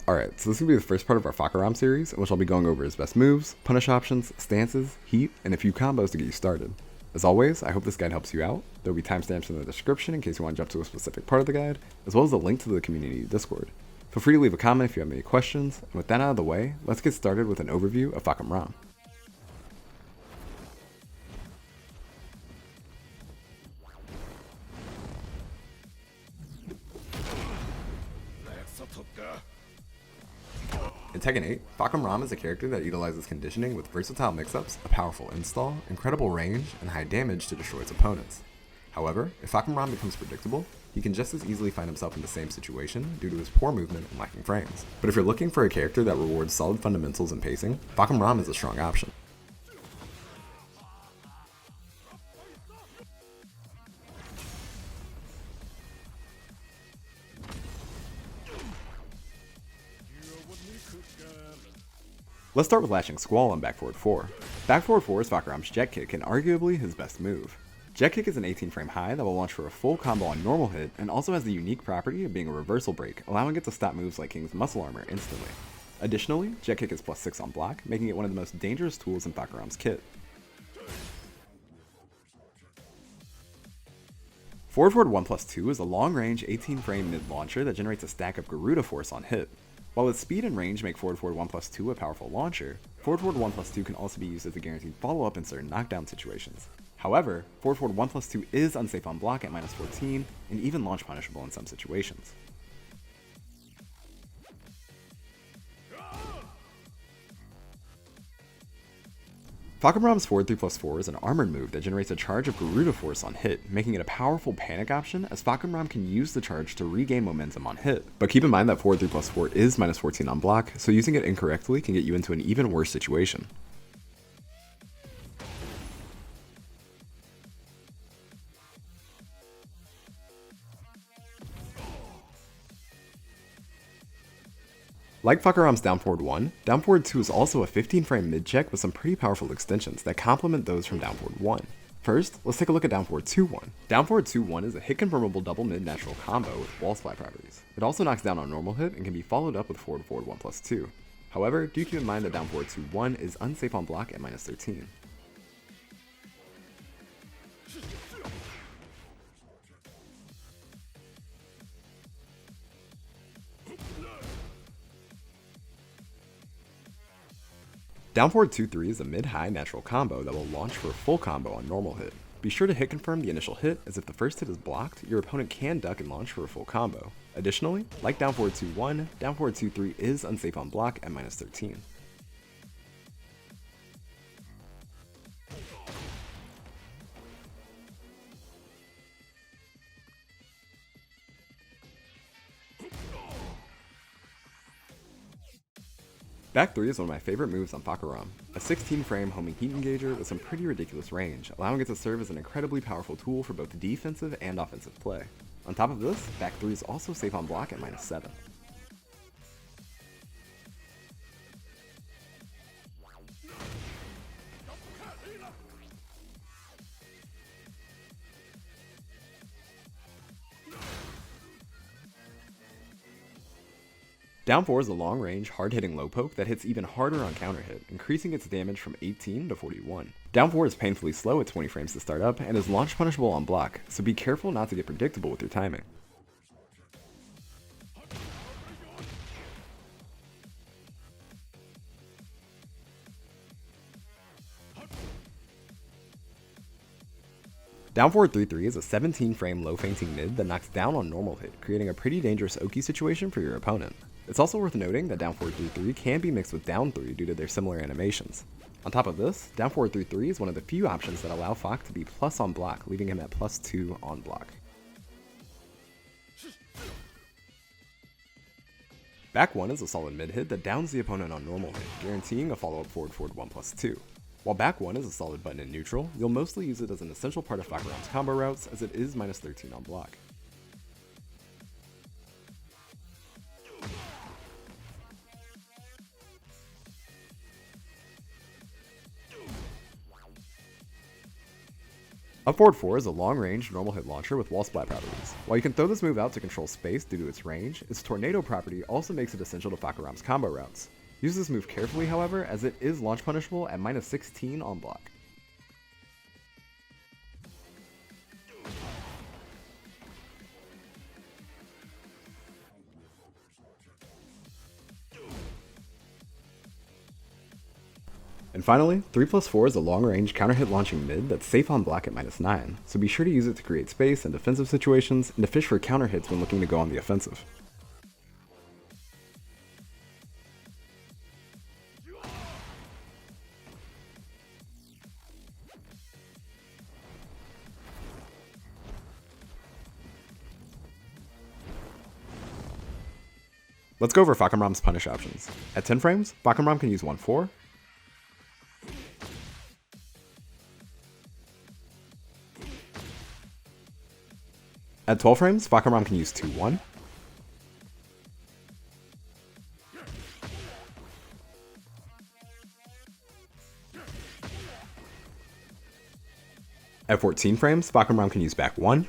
Alright, so this is going to be the first part of our Fahkumram series, in which I'll be going over his best moves, punish options, stances, heat, and a few combos to get you started. As always, I hope this guide helps you out. There will be timestamps in the description in case you want to jump to a specific part of the guide, as well as a link to the community Discord. Feel free to leave a comment if you have any questions, and with that out of the way, let's get started with an overview of Fahkumram. In Tekken 8, Fahkumram is a character that utilizes conditioning with versatile mix-ups, a powerful install, incredible range, and high damage to destroy its opponents. However, if Fahkumram becomes predictable, he can just as easily find himself in the same situation due to his poor movement and lacking frames. But if you're looking for a character that rewards solid fundamentals and pacing, Fahkumram is a strong option. Let's start with lashing Squall on back forward 4. Back forward 4 is Fahkumram's jet kick and arguably his best move. Jet kick is an 18 frame high that will launch for a full combo on normal hit and also has the unique property of being a reversal break, allowing it to stop moves like King's muscle armor instantly. Additionally, jet kick is +6 on block, making it one of the most dangerous tools in Fahkumram's kit. Forward 1+2 is a long range 18 frame mid launcher that generates a stack of Garuda Force on hit. While its speed and range make Forward 1+2 a powerful launcher, Forward 1+2 can also be used as a guaranteed follow-up in certain knockdown situations. However, Forward 1+2 is unsafe on block at -14 and even launch punishable in some situations. Fahkumram's Forward 3+4 is an armored move that generates a charge of Garuda Force on hit, making it a powerful panic option as Fahkumram can use the charge to regain momentum on hit. But keep in mind that Forward 3+4 is -14 on block, so using it incorrectly can get you into an even worse situation. Like Fahkumram's down forward 1, down forward 2 is also a 15 frame mid check with some pretty powerful extensions that complement those from down forward 1. First, let's take a look at down forward 2-1. Down forward 2-1 is a hit confirmable double mid natural combo with wall splat properties. It also knocks down on normal hit and can be followed up with forward 1+2. However, do keep in mind that down forward 2-1 is unsafe on block at -13. Down forward 2-3 is a mid-high natural combo that will launch for a full combo on normal hit. Be sure to hit confirm the initial hit, as if the first hit is blocked, your opponent can duck and launch for a full combo. Additionally, like down forward 2-1, down forward 2-3 is unsafe on block at -13. Back 3 is one of my favorite moves on Fahkumram, a 16 frame homing heat engager with some pretty ridiculous range, allowing it to serve as an incredibly powerful tool for both defensive and offensive play. On top of this, back 3 is also safe on block at -7. Down 4 is a long range, hard hitting low poke that hits even harder on counter hit, increasing its damage from 18 to 41. Down 4 is painfully slow at 20 frames to start up and is launch punishable on block, so be careful not to get predictable with your timing. Down forward 3-3 is a 17 frame low fainting mid that knocks down on normal hit, creating a pretty dangerous Oki situation for your opponent. It's also worth noting that down forward 3-3 can be mixed with down 3 due to their similar animations. On top of this, down forward 3-3 is one of the few options that allow Fah to be plus on block, leaving him at +2 on block. Back 1 is a solid mid hit that downs the opponent on normal hit, guaranteeing a follow-up forward 1+2. While back 1 is a solid button in neutral, you'll mostly use it as an essential part of Fahkumram's combo routes as it is -13 on block. Up forward 4 is a long-range normal hit launcher with wall splat properties. While you can throw this move out to control space due to its range, its tornado property also makes it essential to Fahkumram's combo routes. Use this move carefully, however, as it is launch punishable at -16 on block. And finally, 3+4 is a long-range counter-hit launching mid that's safe on block at -9, so be sure to use it to create space in defensive situations and to fish for counter hits when looking to go on the offensive. Let's go over Fahkumram's punish options. At 10 frames, Fahkumram can use 1-4, at 12 frames, Fahkumram can use 2-1. At 14 frames, Fahkumram can use back 1.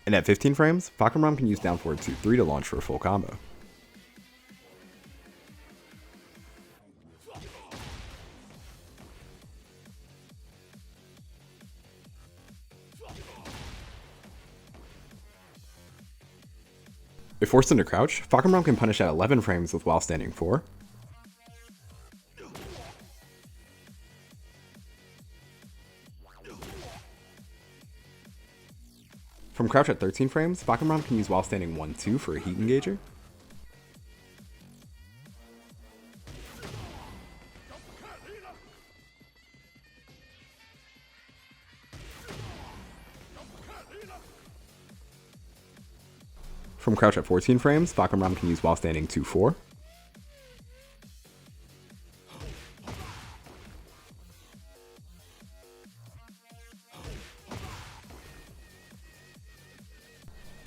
And at 15 frames, Fahkumram can use down forward 2-3 to launch for a full combo. If forced into crouch, Fahkumram can punish at 11 frames with while standing 4. From crouch at 13 frames, Fahkumram can use while standing 1-2 for a heat engager. From crouch at 14 frames, Fahkumram can use while standing 2-4.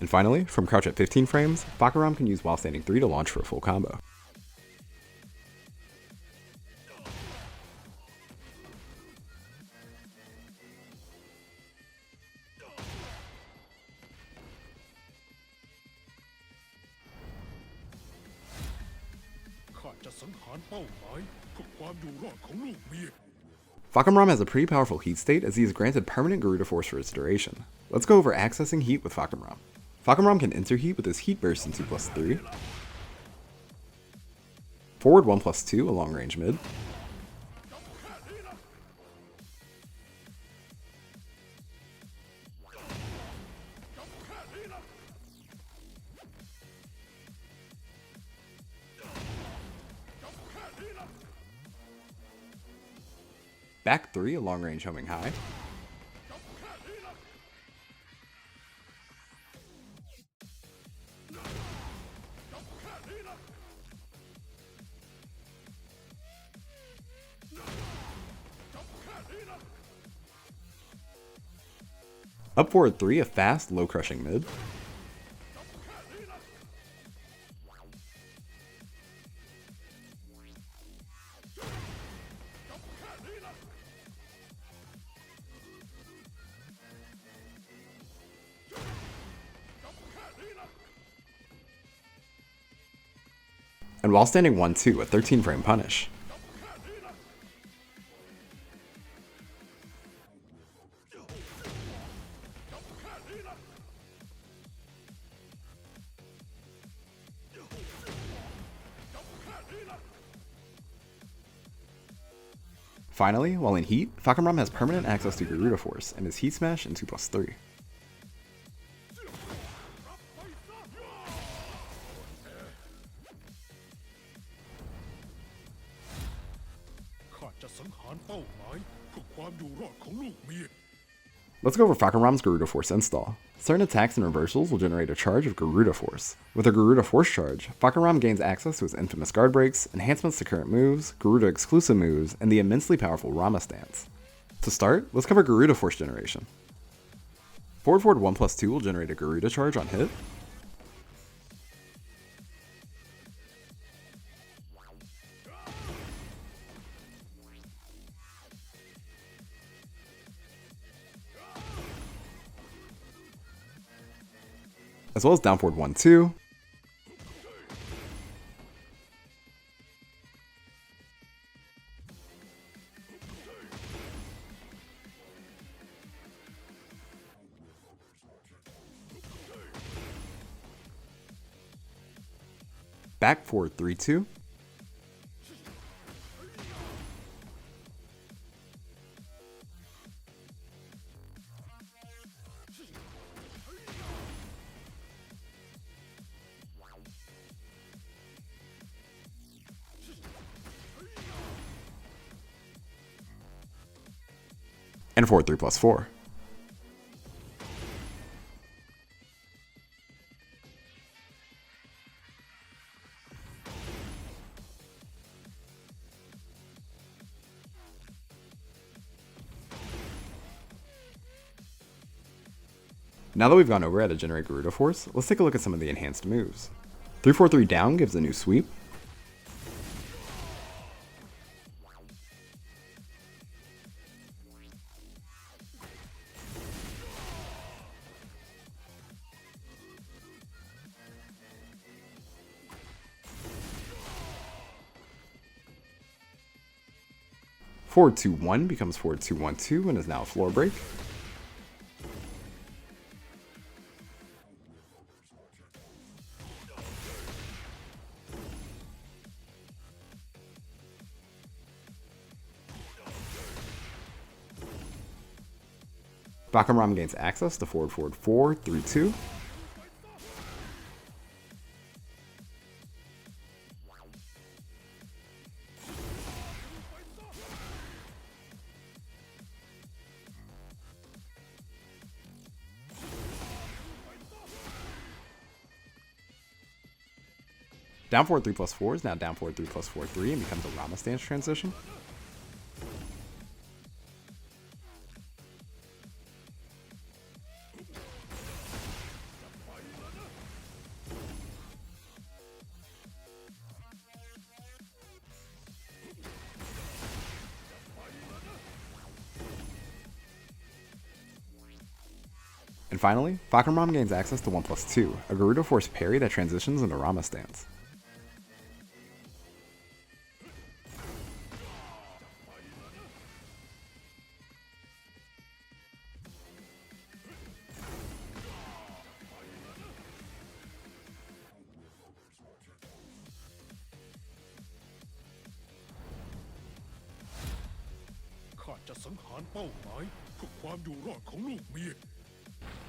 And finally, from crouch at 15 frames, Fahkumram can use while standing 3 to launch for a full combo. Fahkumram has a pretty powerful heat state as he is granted permanent Garuda Force for its duration. Let's go over accessing heat with Fahkumram. Fahkumram can enter heat with his heat burst in 2+3, forward 1+2, a long range mid, back 3, a long range homing high, up forward 3, a fast, low crushing mid, and while standing 1-2, a 13 frame punish. Finally, while in heat, Fahkumram has permanent access to Garuda Force and his heat smash in 2+3. Let's go over Fahkumram's Garuda Force install. Certain attacks and reversals will generate a charge of Garuda Force. With a Garuda Force charge, Fahkumram gains access to his infamous guard breaks, enhancements to current moves, Garuda exclusive moves, and the immensely powerful Rama Stance. To start, let's cover Garuda Force generation. Forward forward 1+2 will generate a Garuda charge on hit. As well as down forward 1-2. Back forward 3-2. And forward 3+4. Now that we've gone over how to generate Garuda Force, let's take a look at some of the enhanced moves. 3-4-3 down gives a new sweep. Forward 2-1 becomes forward 2-1-2 and is now a floor break. Fahkumram gains access to forward forward 4-3-2. Down forward 3+4 is now down forward 3+4-3 and becomes a Rama Stance transition. And finally, Fahkumram gains access to 1+2, a Garuda Force parry that transitions into Rama Stance.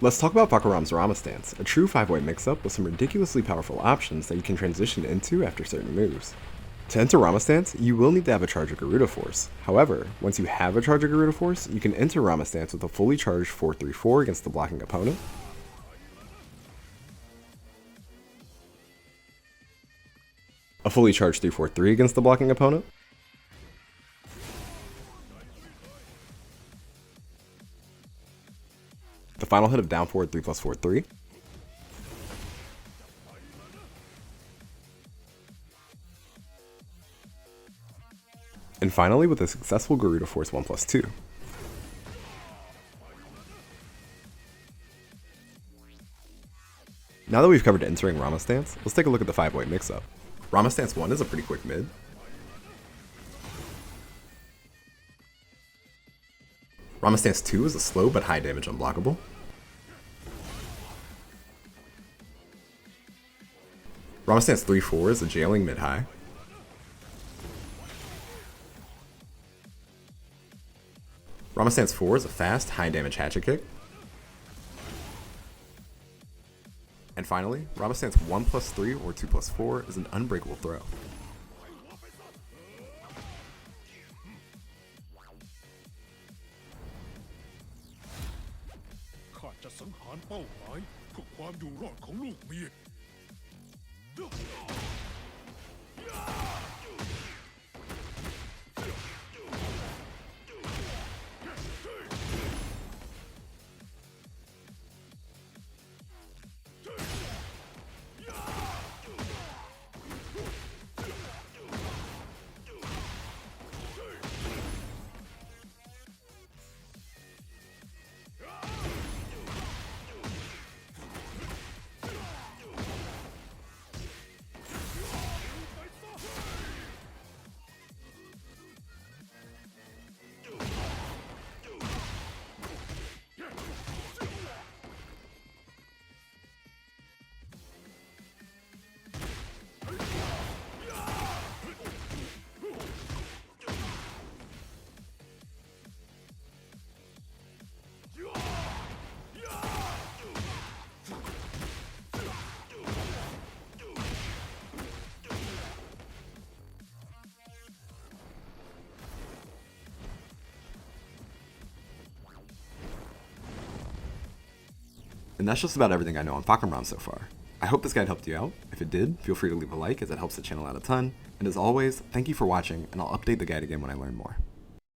Let's talk about Fahkumram's Rama Stance, a true 5-way mix-up with some ridiculously powerful options that you can transition into after certain moves. To enter Rama Stance, you will need to have a charge of Garuda Force. However, once you have a charge of Garuda Force, you can enter Rama Stance with a fully charged 4-3-4 against the blocking opponent. A fully charged 3-4-3 against the blocking opponent. The final hit of down forward 3+4-3. And finally with a successful Garuda Force 1+2. Now that we've covered entering Rama Stance, let's take a look at the 5-way mix-up. Rama Stance 1 is a pretty quick mid. Rama Stance 2 is a slow but high damage unblockable. Rama Stance 3-4 is a jailing mid-high. Rama Stance 4 is a fast, high damage hatchet kick. And finally, Rama Stance 1+3 or 2+4 is an unbreakable throw. And that's just about everything I know on Fahkumram so far. I hope this guide helped you out. If it did, feel free to leave a like as it helps the channel out a ton. And as always, thank you for watching, and I'll update the guide again when I learn more.